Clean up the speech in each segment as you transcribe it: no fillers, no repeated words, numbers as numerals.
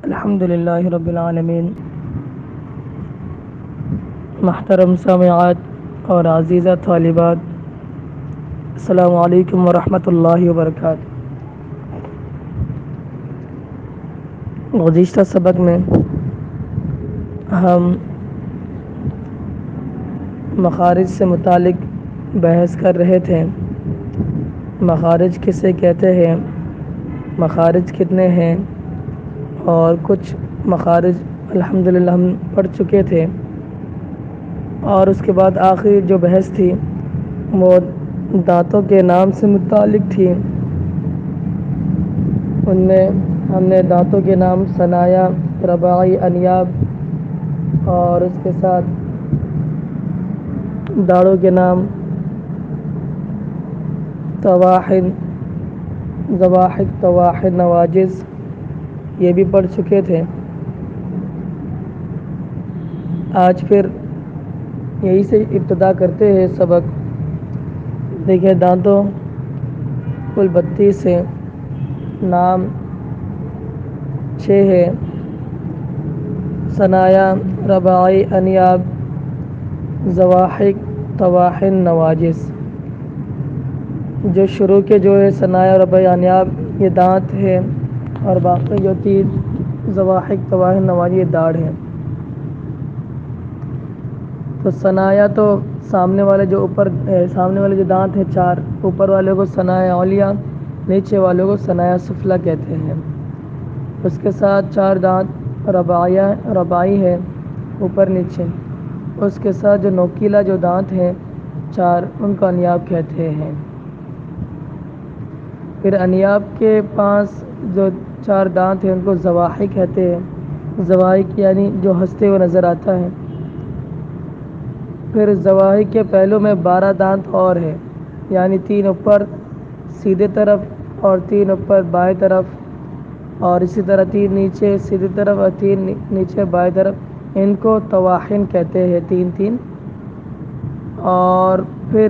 الحمد للہ رب العالمین۔ محترم سامعات اور عزیزہ طالبات، السلام علیکم ورحمۃ اللہ وبرکاتہ۔ گزشتہ سبق میں ہم مخارج سے متعلق بحث کر رہے تھے۔ مخارج کسے کہتے ہیں، مخارج کتنے ہیں، اور کچھ مخارج الحمدللہ ہم پڑھ چکے تھے۔ اور اس کے بعد آخری جو بحث تھی وہ دانتوں کے نام سے متعلق تھی۔ ان میں ہم نے دانتوں کے نام ثنایا، رباعی، انیاب، اور اس کے ساتھ داڑوں کے نام طواحن، ضواحک، طواحن، نواجز، یہ بھی پڑھ چکے تھے۔ آج پھر یہی سے ابتدا کرتے ہیں سبق۔ دیکھیں، دانتوں کل 32 ہیں، نام 6 ہے: ثنایا، رباعی، انیاب، ضواحک، طواحن، نواجز۔ جو شروع کے جو ہے ثنایا، رباعی، انیاب، یہ دانت ہے، اور باقی جو 3 ضواحک، طواحن، نواجز، یہ داڑھ ہیں۔ تو ثنایا تو سامنے والے جو دانت ہیں 4، اوپر والے کو ثنایا علیہ، نیچے والے کو ثنایا سفلی کہتے ہیں۔ اس کے ساتھ 4 دانت رباعی ہے، اوپر نیچے۔ اس کے ساتھ جو نوکیلا جو دانت ہیں 4، ان کو انیاب کہتے ہیں۔ پھر انیاب کے پاس جو 4 دانت ہیں ان کو ضواحک کہتے ہیں۔ ضواحک یعنی جو ہنستے ہوئے نظر آتا ہے۔ پھر ضواحک کے پہلو میں 12 دانت اور ہیں، یعنی 3 اوپر سیدھے طرف اور 3 اوپر بائیں طرف، اور اسی طرح 3 نیچے سیدھے طرف اور 3 نیچے بائیں طرف۔ ان کو طواحن کہتے ہیں، 3 اور پھر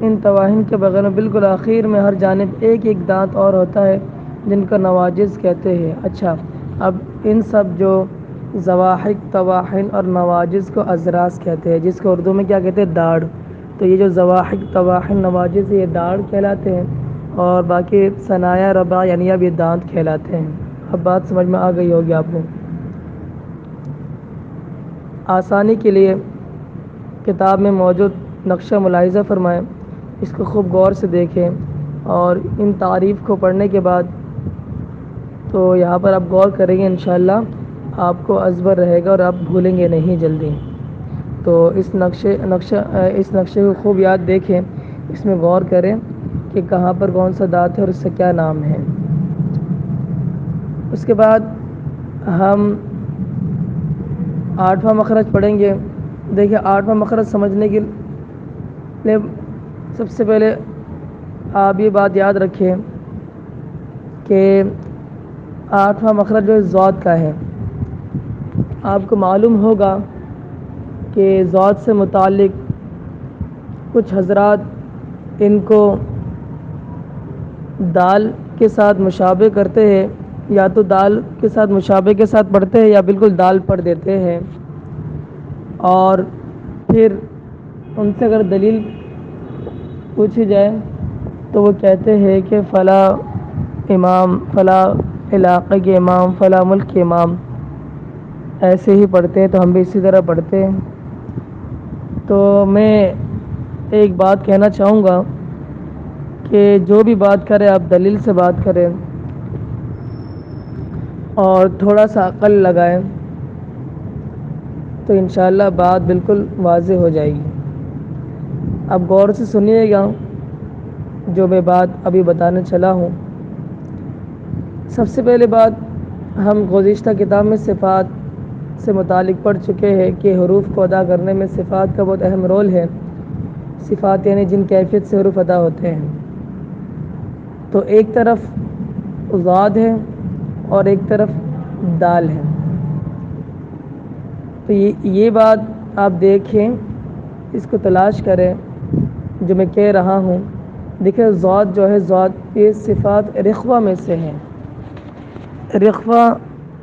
ان طواحن کے بغیر میں بالکل آخر میں ہر جانب ایک دانت اور ہوتا ہے، جن کو نواجز کہتے ہیں۔ اچھا، اب ان سب جو ضواحک، طواحن اور نواجز کو اضراس کہتے ہیں، جس کو اردو میں کیا کہتے ہیں، داڑھ۔ تو یہ جو ضواحک، طواحن، نواجز یہ داڑھ کہلاتے ہیں، اور باقی ثنایا، رباعی، انیاب یہ دانت کہلاتے ہیں۔ اب بات سمجھ میں آ گئی ہوگی آپ کو۔ آسانی کے لیے کتاب میں موجود نقشہ ملاحظہ فرمائیں، اس کو خوب غور سے دیکھیں، اور ان تعریف کو پڑھنے کے بعد تو یہاں پر آپ غور کریں گے، انشاءاللہ آپ کو ازبر رہے گا اور آپ بھولیں گے نہیں جلدی۔ تو اس نقشے کو خوب یاد دیکھیں، اس میں غور کریں کہ کہاں پر کون سا دانت ہے اور اس سے کیا نام ہے۔ اس کے بعد ہم 8واں مخرج پڑھیں گے۔ دیکھیں، 8واں مخرج سمجھنے کے لیے سب سے پہلے آپ یہ بات یاد رکھیں کہ 8واں مخرج جو ضاد کا ہے۔ آپ کو معلوم ہوگا کہ ضاد سے متعلق کچھ حضرات ان کو دال کے ساتھ مشابہ کرتے ہیں، یا تو دال کے ساتھ مشابہ کے ساتھ پڑھتے ہیں یا بالکل دال پڑھ دیتے ہیں، اور پھر ان سے اگر دلیل پوچھی جائے تو وہ کہتے ہیں کہ فلاں امام، فلاں علاقے کے امام، فلاں ملک کے امام ایسے ہی پڑھتے ہیں، تو ہم بھی اسی طرح پڑھتے ہیں۔ تو میں ایک بات کہنا چاہوں گا کہ جو بھی بات کریں آپ دلیل سے بات کریں، اور تھوڑا سا عقل لگائیں، تو انشاءاللہ بات بالکل واضح ہو جائے گی۔ اب غور سے سنیے گا جو میں بات ابھی بتانے چلا ہوں۔ سب سے پہلے بات، ہم گزشتہ کتاب میں صفات سے متعلق پڑھ چکے ہیں کہ حروف کو ادا کرنے میں صفات کا بہت اہم رول ہے۔ صفات یعنی جن کیفیت سے حروف ادا ہوتے ہیں۔ تو ایک طرف ضاد ہے اور ایک طرف دال ہے۔ تو یہ بات آپ دیکھیں، اس کو تلاش کریں جو میں کہہ رہا ہوں۔ دیکھیں، ضاد جو ہے، ضاد یہ صفات رخوہ میں سے ہے۔ رخوہ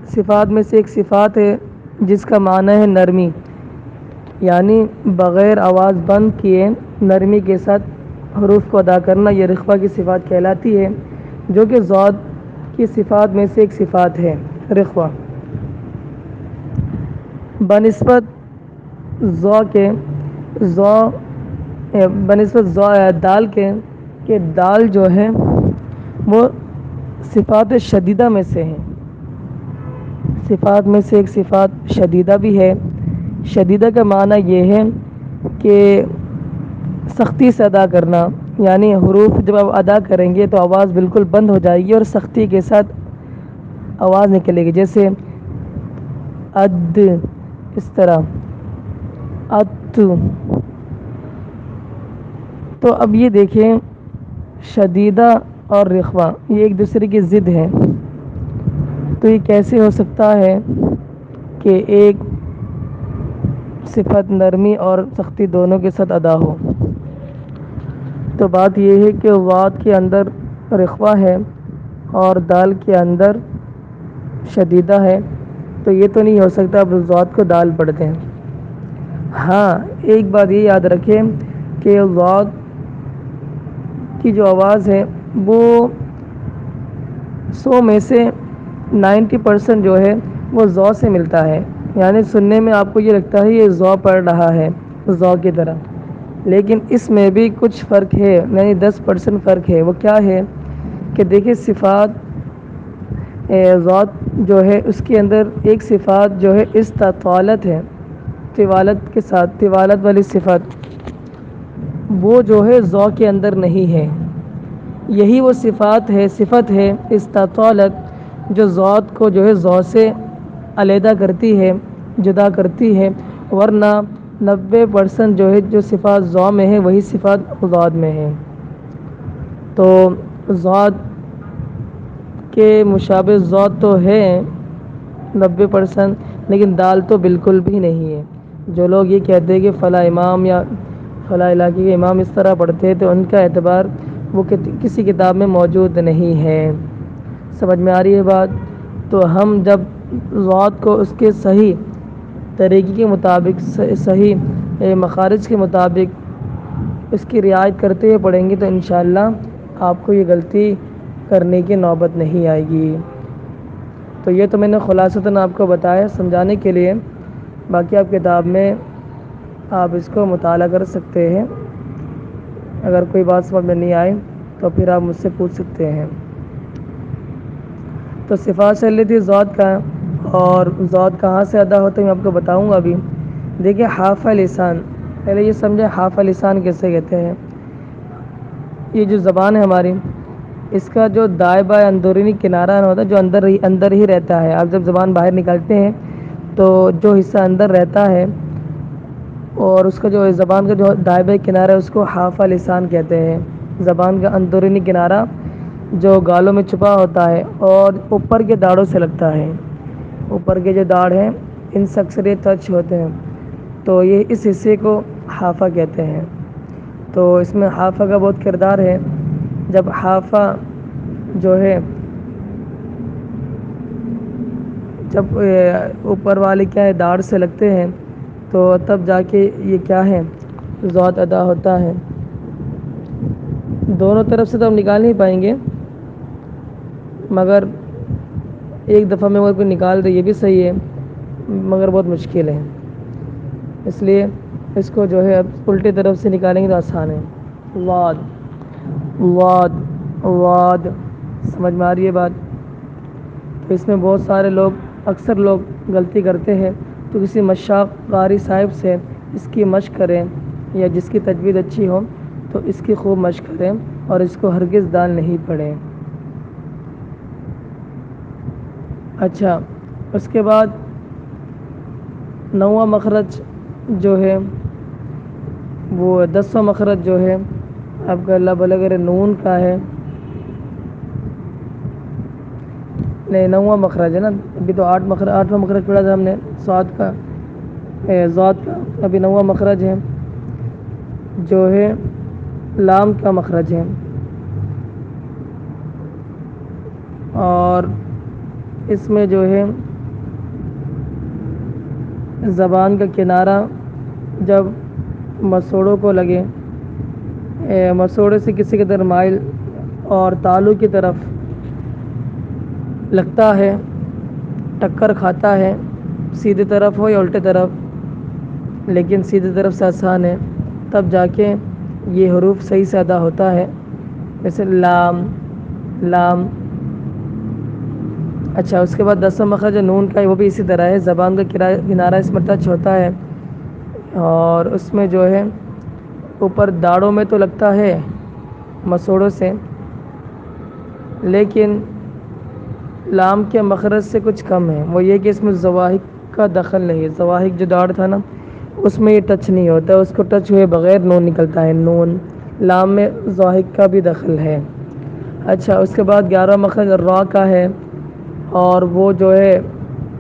صفات میں سے ایک صفات ہے جس کا معنی ہے نرمی، یعنی بغیر آواز بند کیے نرمی کے ساتھ حروف کو ادا کرنا، یہ رخوہ کی صفات کہلاتی ہے، جو کہ ضاد کی صفات میں سے ایک صفات ہے رخوہ۔ بنسبت ضا کے ضا بنسبت دال کے کہ دال جو ہے وہ صفات شدیدہ میں سے ہیں، صفات میں سے ایک صفات شدیدہ بھی ہے۔ شدیدہ کا معنی یہ ہے کہ سختی سے ادا کرنا، یعنی حروف جب آپ ادا کریں گے تو آواز بالکل بند ہو جائے گی اور سختی کے ساتھ آواز نکلے گی، جیسے اد، اس طرح ات۔ تو اب یہ دیکھیں شدیدہ اور رخوہ یہ ایک دوسرے کی ضد ہیں، تو یہ کیسے ہو سکتا ہے کہ ایک صفت نرمی اور سختی دونوں کے ساتھ ادا ہو؟ تو بات یہ ہے کہ ضاد کے اندر رخوہ ہے اور دال کے اندر شدیدہ ہے، تو یہ تو نہیں ہو سکتا اب ضاد کو دال پڑھ دیں۔ ہاں ایک بات یہ یاد رکھیں کہ ضاد کی جو آواز ہے وہ 100 میں سے 90% جو ہے وہ ضا سے ملتا ہے، یعنی سننے میں آپ کو یہ لگتا ہے یہ ضا پڑھ رہا ہے ضا کی طرح، لیکن اس میں بھی کچھ فرق ہے، یعنی 10% فرق ہے۔ وہ کیا ہے کہ دیکھیں صفات ضاد جو ہے اس کے اندر ایک صفات جو ہے استطالت ہے، طوالت کے ساتھ، طوالت والی صفت، وہ جو ہے ضا کے اندر نہیں ہے۔ یہی وہ صفت ہے استطالت جو ضاد کو جو ہے ضا سے علیحدہ کرتی ہے، جدا کرتی ہے، ورنہ 90% جو ہے جو صفات ضا میں ہے وہی صفات ضاد میں ہے۔ تو ضاد کے مشابہ ضاد تو ہے 90%، لیکن دال تو بالکل بھی نہیں ہے۔ جو لوگ یہ کہتے ہیں کہ فلاں امام یا فلاں علاقے کے امام اس طرح پڑھتے ہیں تو ان کا اعتبار وہ کسی کتاب میں موجود نہیں ہے۔ سمجھ میں آ رہی ہے بات؟ تو ہم جب ضاد کو اس کے صحیح طریقے کے مطابق، صحیح مخارج کے مطابق اس کی رعایت کرتے ہوئے پڑھیں گے تو انشاءاللہ آپ کو یہ غلطی کرنے کی نوبت نہیں آئے گی۔ تو یہ تو میں نے خلاصتاً آپ کو بتایا سمجھانے کے لیے، باقی آپ کتاب میں آپ اس کو مطالعہ کر سکتے ہیں، اگر کوئی بات سمجھ میں نہیں آئے تو پھر آپ مجھ سے پوچھ سکتے ہیں۔ تو صفات چل رہی تھی ضاد کا، اور ضاد کہاں سے ادا ہوتا ہے میں آپ کو بتاؤں گا ابھی۔ دیکھیں حافہ لسان، پہلے یہ سمجھیں حافہ لسان کیسے کہتے ہیں۔ یہ جو زبان ہے ہماری، اس کا جو دائیں بائیں اندرونی کنارہ ہوتا ہے جو اندر ہی رہتا ہے، آپ جب زبان باہر نکالتے ہیں تو جو حصہ اندر رہتا ہے اور اس کا جو زبان کا جو دائیں بائیں کنارہ ہے اس کو حافہ لسان کہتے ہیں۔ زبان کا اندرونی کنارہ جو گالوں میں چھپا ہوتا ہے اور اوپر کے داڑوں سے لگتا ہے، اوپر کے جو داڑھ ہیں ان سے اکثر یہ ٹچ ہوتے ہیں، تو یہ اس حصے کو حافہ کہتے ہیں۔ تو اس میں حافہ کا بہت کردار ہے۔ جب حافہ جو ہے جب اوپر والے کیا ہے داڑھ سے لگتے ہیں تو تب جا کے یہ کیا ہے ضاد ادا ہوتا ہے۔ دونوں طرف سے تو ہم نکال نہیں پائیں گے، مگر ایک دفعہ میں اگر کوئی نکال دے یہ بھی صحیح ہے، مگر بہت مشکل ہے، اس لیے اس کو جو ہے اب الٹی طرف سے نکالیں گے تو آسان ہے۔ واد واد واد، سمجھ میں آ رہی ہے بات؟ تو اس میں بہت سارے لوگ، اکثر لوگ غلطی کرتے ہیں، تو کسی مشاق قاری صاحب سے اس کی مشق کریں، یا جس کی تجوید اچھی ہو تو اس کی خوب مشق کریں اور اس کو ہرگز دال نہیں پڑھیں۔ اچھا، اس کے بعد 9واں مخرج جو ہے وہ 10واں مخرج جو ہے آپ کا اللہ بھلا کرے نون کا ہے، نہیں 9واں مخرج ہے نا، ابھی تو 8واں مخرج پڑھا تھا ہم نے ضاد کا، ابھی 9واں مخرج ہے جو ہے لام کا مخرج ہے، اور اس میں جو ہے زبان کا کنارہ جب مسوڑوں کو لگے، مسوڑے سے کسی کے طرف مائل اور تالو کی طرف لگتا ہے، ٹکر کھاتا ہے، سیدھی طرف ہو یا الٹے طرف، لیکن سیدھی طرف سے آسان ہے، تب جا کے یہ حروف صحیح سے ادا ہوتا ہے، جیسے لام لام۔ اچھا، اس کے بعد 10واں مخرج نون کا ہے، وہ بھی اسی طرح ہے، زبان کا کنارہ اس میں ٹچ ہوتا ہے اور اس میں جو ہے اوپر داڑوں میں تو لگتا ہے مسوڑوں سے، لیکن لام کے مخرج سے کچھ کم ہے، وہ یہ کہ اس میں زواحق کا دخل نہیں ہے، زواحق جو داڑ تھا نا اس میں یہ ٹچ نہیں ہوتا، اس کو ٹچ ہوئے بغیر نون نکلتا ہے، نون۔ لام میں زواحق کا بھی دخل ہے۔ اچھا، اس کے بعد 11واں مخرج را کا ہے اور وہ جو ہے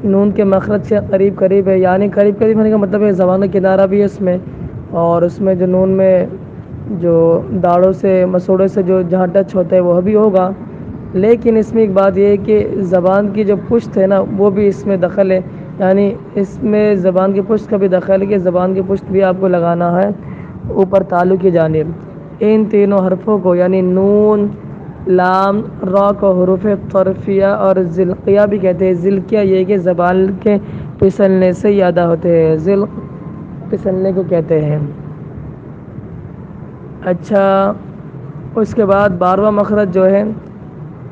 نون کے مخرج سے قریب قریب ہے، یعنی قریب قریب ہونے کا مطلب ہے زبان کا کنارہ بھی ہے اس میں، اور اس میں جو نون میں جو داڑوں سے مسوڑے سے جو جہاں ٹچ ہوتا ہے وہ بھی ہوگا، لیکن اس میں ایک بات یہ ہے کہ زبان کی جو پشت ہے نا وہ بھی اس میں دخل ہے، یعنی اس میں زبان کی پشت کا بھی دخل ہے کہ زبان کی پشت بھی آپ کو لگانا ہے اوپر تالو کی جانب۔ ان تینوں حرفوں کو یعنی نون، لام، را کو حروف طرفیہ اور ذلقیہ بھی کہتے ہیں۔ ذلقیہ یہ کہ زبان کے پھسلنے سے ہی ادا ہوتے ہیں، ذلق پھسلنے کو کہتے ہیں۔ اچھا، اس کے بعد 12واں مخرج جو ہے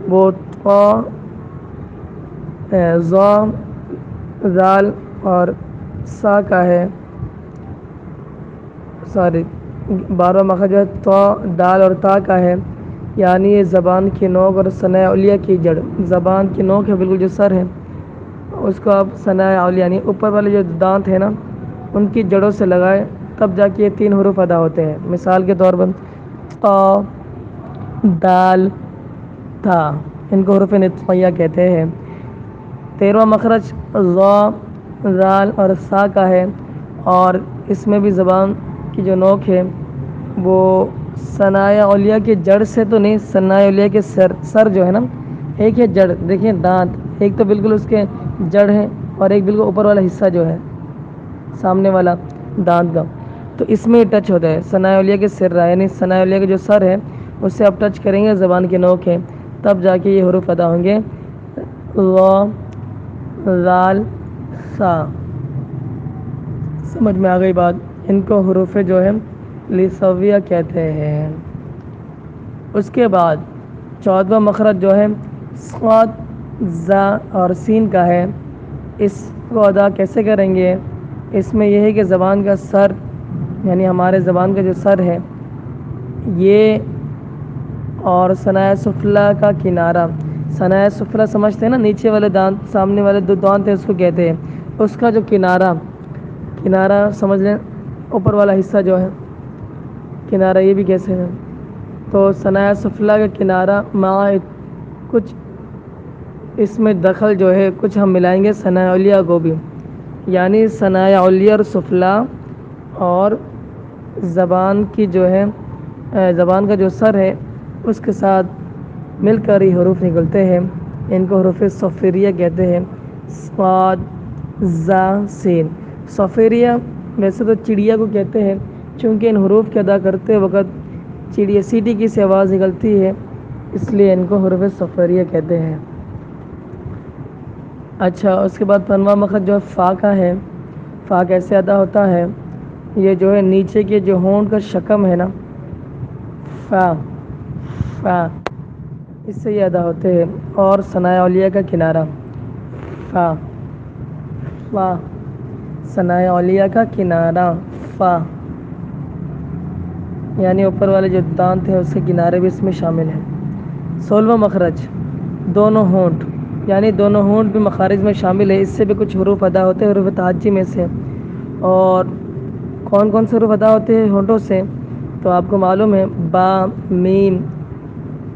وہ طا، ظا، ذال اور سا کا ہے، 12واں مخرج جو ہے طا، دال اور تا کا ہے، یعنی یہ زبان کی نوک اور ثناء علیہ کی جڑ، زبان کی نوک ہے بالکل جو سر ہے اس کو آپ ثناء علیہ یعنی اوپر والے جو دانت ہیں نا ان کی جڑوں سے لگائے، تب جا کے یہ 3 حروف ادا ہوتے ہیں۔ مثال کے طور پر طا، دال، تھا، ان کو حروف نطقیہ کہتے ہیں۔ 13واں مخرج ظا، ذال اور سا کا ہے اور اس میں بھی زبان کی جو نوک ہے وہ ثناء علیہ کی جڑ سے تو نہیں، ثناء علیہ کے سر جو ہے نا، ایک ہے جڑ، دیکھیں دانت ایک تو بالکل اس کے جڑ ہے اور ایک بالکل اوپر والا حصہ جو ہے سامنے والا دانت کا، تو اس میں ٹچ ہوتا ہے ثناء علیہ کے سر رہا، یعنی ثناء علیہ کے جو سر ہے اس سے آپ ٹچ کریں گے، زبان کی نوک ہے، تب جا کے یہ حروف ادا ہوں گے، ظا، ذال، سا۔ سمجھ میں آ گئی بات؟ ان کو حروف جو ہے لسویہ کہتے ہیں۔ اس کے بعد 14واں مخرج جو ہے صاد، زا اور سین کا ہے، اس کو ادا کیسے کریں گے؟ اس میں یہ ہے کہ زبان کا سر یعنی ہمارے زبان کا جو سر ہے یہ اور ثناء سفلی کا کنارہ، ثناء سفلی سمجھتے ہیں نا، نیچے والے دانت، سامنے والے 2 دانت ہیں اس کو کہتے ہیں، اس کا جو کنارہ سمجھ لیں، اوپر والا حصہ جو ہے کنارہ، یہ بھی کیسے ہے تو ثناء سفلی کا کنارہ مع کچھ اس میں دخل جو ہے کچھ ہم ملائیں گے ثناء علیہ کو بھی، یعنی ثناء علیہ اور سفلی اور زبان کی جو ہے زبان کا جو سر ہے اس کے ساتھ مل کر ہی حروف نکلتے ہیں، ان کو حروف صفیریہ کہتے ہیں، صاد، زا، سین۔ صفیریہ ویسے تو چڑیا کو کہتے ہیں، چونکہ ان حروف کے ادا کرتے وقت چڑیا سیٹی کی سی آواز نکلتی ہے، اس لیے ان کو حروف صفیریہ کہتے ہیں۔ اچھا، اس کے بعد 15واں مخرج جو ہے فا کا ہے، فا کیسے ادا ہوتا ہے؟ یہ جو ہے نیچے کے جو ہونٹ کا شکم ہے نا، فا، اس سے یہ ادا ہوتے ہیں، اور ثناء علیہ کا کنارہ، فا، ثناء علیہ کا کنارہ، فا، یعنی اوپر والے جو دانت ہیں اس کے کنارے بھی اس میں شامل ہیں۔ 16واں مخرج دونوں ہونٹ، یعنی دونوں ہونٹ بھی مخارج میں شامل ہے، اس سے بھی کچھ حروف ادا ہوتے ہیں حروف تہجی میں سے، اور کون کون سے حروف ادا ہوتے ہیں ہونٹوں سے تو آپ کو معلوم ہے، با، میم،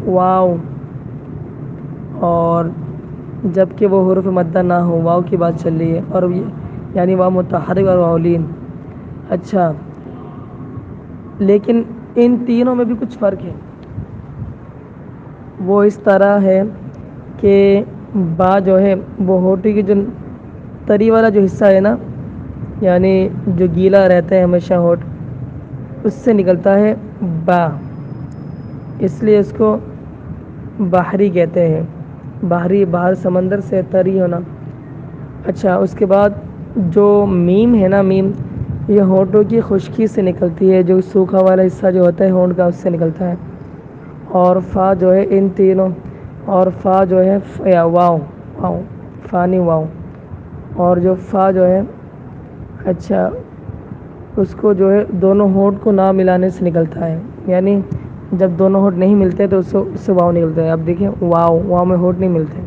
واو، اور جب کہ وہ حروف مدہ نہ ہو، واو کی بات چل رہی ہے، اور یعنی واو متحرک اور واو لین۔ اچھا، لیکن ان تینوں میں بھی کچھ فرق ہے، وہ اس طرح ہے کہ با جو ہے وہ ہونٹی کی جو تری والا جو حصہ ہے نا یعنی جو گیلا رہتا ہے ہمیشہ ہونٹ، اس سے نکلتا ہے با، اس لیے اس کو بحری کہتے ہیں، بحری، باہر سمندر سے طری ہونا۔ اچھا، اس کے بعد جو میم ہے نا، میم یہ ہونٹوں کی خشکی سے نکلتی ہے، جو سوکھا والا حصہ جو ہوتا ہے ہونٹ کا اس سے نکلتا ہے۔ اور فا جو ہے ان تینوں، اور فا جو ہے یا واؤ، واؤ فانی واؤ، اور جو فا جو ہے اچھا اس کو جو ہے دونوں ہونٹ کو نہ ملانے سے نکلتا ہے، یعنی جب دونوں ہونٹ نہیں ملتے تو اس سے واؤ نکلتا ہے۔ اب دیکھیں واؤ، واؤ میں ہونٹ نہیں ملتے۔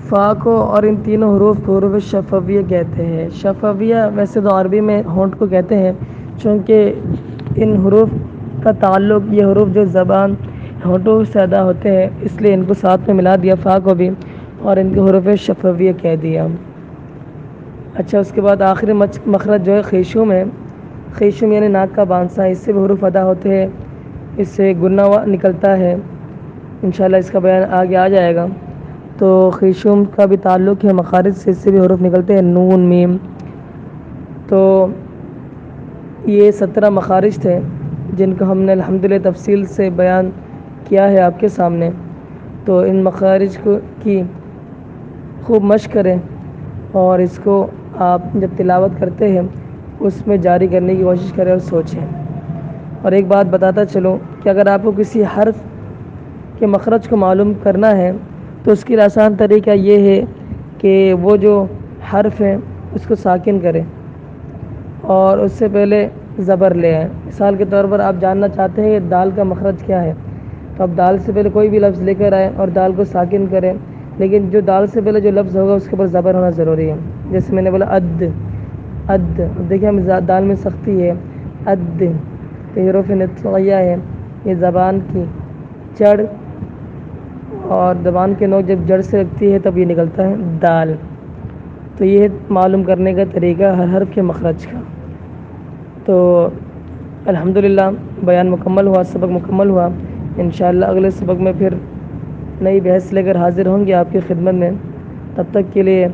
فا کو اور ان تینوں حروف کو حروف شفویہ کہتے ہیں۔ شفویہ ویسے تو عربی میں ہونٹ کو کہتے ہیں، چونکہ ان حروف کا تعلق، یہ حروف جو زبان ہونٹوں سے ادا ہوتے ہیں، اس لیے ان کو ساتھ میں ملا دیا فا کو بھی، اور ان کے حروف شفویہ کہہ دیا۔ اچھا، اس کے بعد آخری مخرج جو ہے خیشوم ہے۔ خیشوم یعنی ناک کا بانسا، اس سے بھی حروف ادا ہوتے ہیں، اس سے گنا نکلتا ہے، انشاءاللہ اس کا بیان آگے آ جائے گا۔ تو خیشوم کا بھی تعلق ہے مخارج سے، اس سے بھی حروف نکلتے ہیں، نون، میم۔ تو یہ 17 مخارج تھے جن کو ہم نے الحمدللہ تفصیل سے بیان کیا ہے آپ کے سامنے۔ تو ان مخارج کی خوب مشق کریں، اور اس کو آپ جب تلاوت کرتے ہیں اس میں جاری کرنے کی کوشش کریں اور سوچیں۔ اور ایک بات بتاتا چلوں کہ اگر آپ کو کسی حرف کے مخرج کو معلوم کرنا ہے تو اس کی آسان طریقہ یہ ہے کہ وہ جو حرف ہے اس کو ساکن کریں اور اس سے پہلے زبر لے آئیں۔ مثال کے طور پر آپ جاننا چاہتے ہیں کہ دال کا مخرج کیا ہے، تو آپ دال سے پہلے کوئی بھی لفظ لے کر آئیں اور دال کو ساکن کریں، لیکن جو دال سے پہلے جو لفظ ہوگا اس کے اوپر زبر ہونا ضروری ہے۔ جیسے میں نے بولا اد، اد، دیکھیں ہم دال میں سختی ہے، اد، تو حروف نطقیہ ہے، یہ زبان کی جڑ اور زبان کے نوک جب جڑ سے لگتی ہے تب یہ نکلتا ہے دال۔ تو یہ معلوم کرنے کا طریقہ ہر حرف کے مخرج کا۔ تو الحمدللہ بیان مکمل ہوا، سبق مکمل ہوا۔ انشاءاللہ اگلے سبق میں پھر نئی بحث لے کر حاضر ہوں گے آپ کی خدمت میں۔ تب تک کے لیے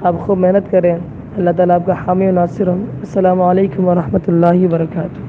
آپ خوب محنت کریں، اللہ تعالیٰ آپ کا حامی و ناصر ہوں۔ السلام علیکم ورحمۃ اللہ وبرکاتہ۔